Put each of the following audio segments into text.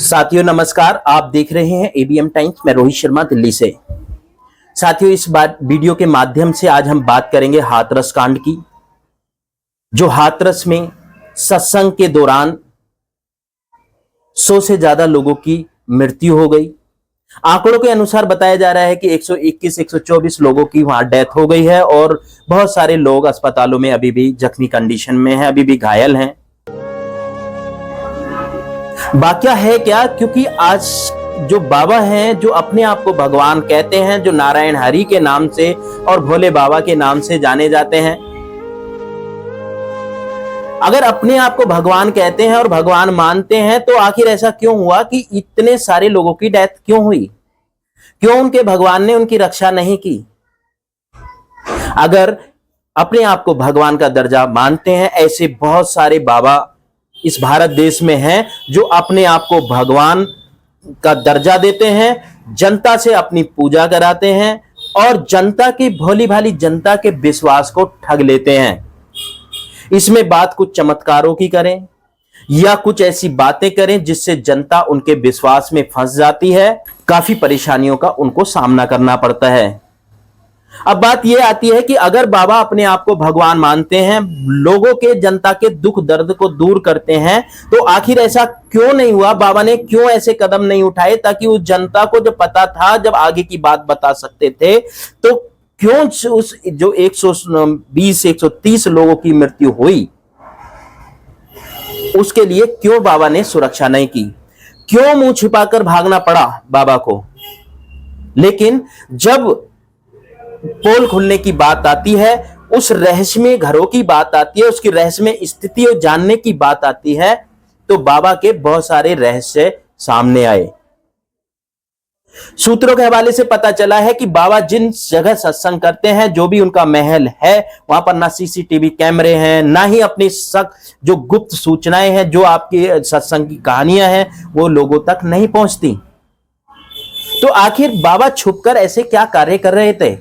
साथियों नमस्कार। आप देख रहे हैं एबीएम टाइम्स। मैं रोहित शर्मा दिल्ली से। साथियों इस बार वीडियो के माध्यम से आज हम बात करेंगे हाथरस कांड की, जो हाथरस में सत्संग के दौरान 100 से ज्यादा लोगों की मृत्यु हो गई। आंकड़ों के अनुसार बताया जा रहा है कि 121-124 लोगों की वहां डेथ हो गई है और बहुत सारे लोग अस्पतालों में अभी भी जख्मी कंडीशन में हैं, अभी भी घायल हैं। वाकया है क्या? क्योंकि आज जो बाबा हैं, जो अपने आप को भगवान कहते हैं, जो नारायण हरि के नाम से और भोले बाबा के नाम से जाने जाते हैं, अगर अपने आप को भगवान कहते हैं और भगवान मानते हैं तो आखिर ऐसा क्यों हुआ कि इतने सारे लोगों की डेथ क्यों हुई? क्यों उनके भगवान ने उनकी रक्षा नहीं की? अगर अपने आप को भगवान का दर्जा मानते हैं, ऐसे बहुत सारे बाबा इस भारत देश में हैं जो अपने आप को भगवान का दर्जा देते हैं, जनता से अपनी पूजा कराते हैं और जनता की भोली भाली जनता के विश्वास को ठग लेते हैं। इसमें बात कुछ चमत्कारों की करें या कुछ ऐसी बातें करें जिससे जनता उनके विश्वास में फंस जाती है, काफी परेशानियों का उनको सामना करना पड़ता है। अब बात यह आती है कि अगर बाबा अपने आप को भगवान मानते हैं, लोगों के जनता के दुख दर्द को दूर करते हैं, तो आखिर ऐसा क्यों नहीं हुआ? बाबा ने क्यों ऐसे कदम नहीं उठाए ताकि उस जनता को जो पता था, जब आगे की बात बता सकते थे, तो क्यों उस जो 120-130 लोगों की मृत्यु हुई उसके लिए क्यों बाबा ने सुरक्षा नहीं की? क्यों मुंह छिपाकर भागना पड़ा बाबा को? लेकिन जब पोल खुलने की बात आती है, उस रहस्यमय घरों की बात आती है, उसकी रहस्यमय स्थिति जानने की बात आती है, तो बाबा के बहुत सारे रहस्य सामने आए। सूत्रों के हवाले से पता चला है कि बाबा जिन जगह सत्संग करते हैं, जो भी उनका महल है, वहां पर ना सीसीटीवी कैमरे हैं, ना ही अपनी जो गुप्त सूचनाएं हैं, जो आपकी सत्संग की कहानियां हैं, वो लोगों तक नहीं पहुंचती। तो आखिर बाबा छुपकर ऐसे क्या कार्य कर रहे थे?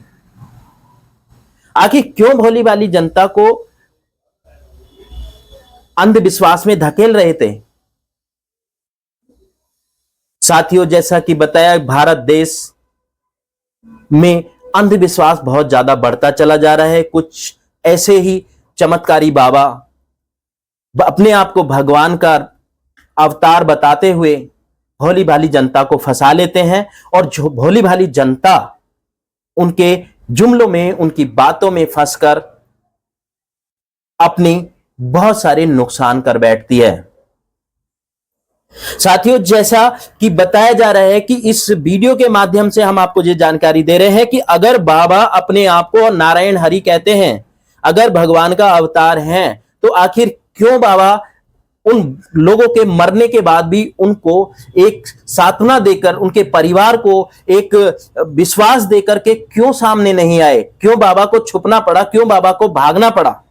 आखिर क्यों भोली भाली जनता को अंधविश्वास में धकेल रहे थे? साथियों, जैसा कि बताया, भारत देश में अंधविश्वास बहुत ज्यादा बढ़ता चला जा रहा है। कुछ ऐसे ही चमत्कारी बाबा अपने आप को भगवान का अवतार बताते हुए भोली भाली जनता को फंसा लेते हैं और जो भोली भाली जनता उनके जुमलों में, उनकी बातों में फंसकर अपनी बहुत सारे नुकसान कर बैठती है। साथियों, जैसा कि बताया जा रहा है कि इस वीडियो के माध्यम से हम आपको ये जानकारी दे रहे हैं कि अगर बाबा अपने आप को नारायण हरि कहते हैं, अगर भगवान का अवतार हैं, तो आखिर क्यों बाबा उन लोगों के मरने के बाद भी उनको एक सांत्वना देकर, उनके परिवार को एक विश्वास देकर के क्यों सामने नहीं आए? क्यों बाबा को छुपना पड़ा? क्यों बाबा को भागना पड़ा?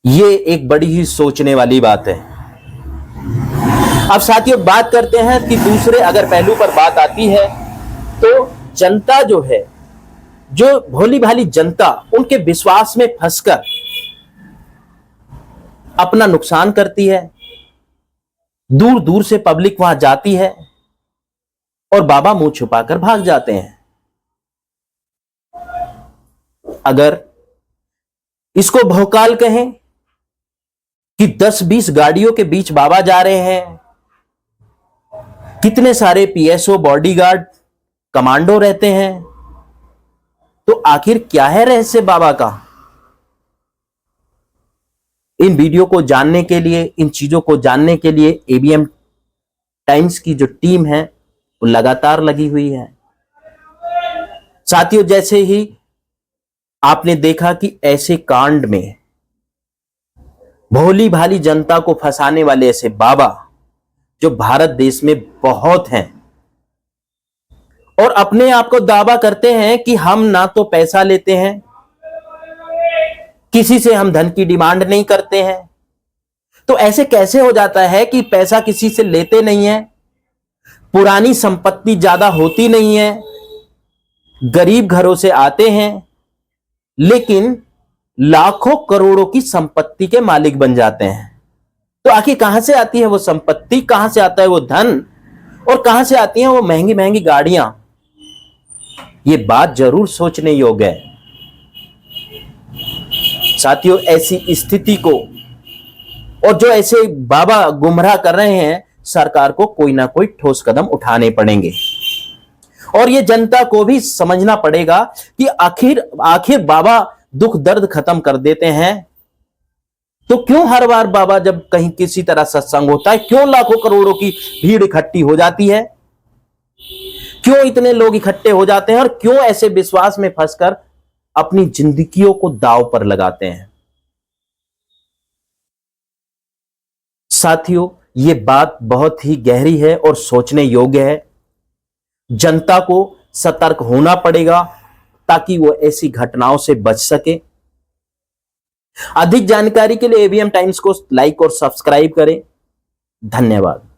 ये एक बड़ी ही सोचने वाली बात है। अब साथियों बात करते हैं कि दूसरे अगर पहलू पर बात आती है, तो जनता जो है, जो भोली भाली जनता, उनके विश्वास में फंसकर अपना नुकसान करती है। दूर दूर से पब्लिक वहां जाती है और बाबा मुंह छुपाकर भाग जाते हैं। अगर इसको भौकाल कहें कि 10-20 गाड़ियों के बीच बाबा जा रहे हैं, कितने सारे पीएसओ, बॉडीगार्ड, कमांडो रहते हैं, तो आखिर क्या है रहस्य बाबा का? इन वीडियो को जानने के लिए, इन चीजों को जानने के लिए एबीएम टाइम्स की जो टीम है वो लगातार लगी हुई है। साथियों, जैसे ही आपने देखा कि ऐसे कांड में भोली भाली जनता को फंसाने वाले ऐसे बाबा जो भारत देश में बहुत हैं और अपने आप को दावा करते हैं कि हम ना तो पैसा लेते हैं, किसी से हम धन की डिमांड नहीं करते हैं, तो ऐसे कैसे हो जाता है कि पैसा किसी से लेते नहीं है, पुरानी संपत्ति ज्यादा होती नहीं है, गरीब घरों से आते हैं, लेकिन लाखों करोड़ों की संपत्ति के मालिक बन जाते हैं? तो आखिर कहां से आती है वो संपत्ति, कहां से आता है वो धन, और कहां से आती हैं वो महंगी महंगी गाड़ियां? ये बात जरूर सोचने योग्य है साथियों। ऐसी स्थिति को, और जो ऐसे बाबा गुमराह कर रहे हैं, सरकार को कोई ना कोई ठोस कदम उठाने पड़ेंगे। और ये जनता को भी समझना पड़ेगा कि आखिर बाबा दुख दर्द खत्म कर देते हैं तो क्यों हर बार बाबा जब कहीं किसी तरह सत्संग होता है, क्यों लाखों करोड़ों की भीड़ इकट्ठी हो जाती है, क्यों इतने लोग इकट्ठे हो जाते हैं, और क्यों ऐसे विश्वास में फंसकर अपनी जिंदगियों को दांव पर लगाते हैं? साथियों, ये बात बहुत ही गहरी है और सोचने योग्य है। जनता को सतर्क होना पड़ेगा ताकि वो ऐसी घटनाओं से बच सके। अधिक जानकारी के लिए एबीएम टाइम्स को लाइक और सब्सक्राइब करें। धन्यवाद।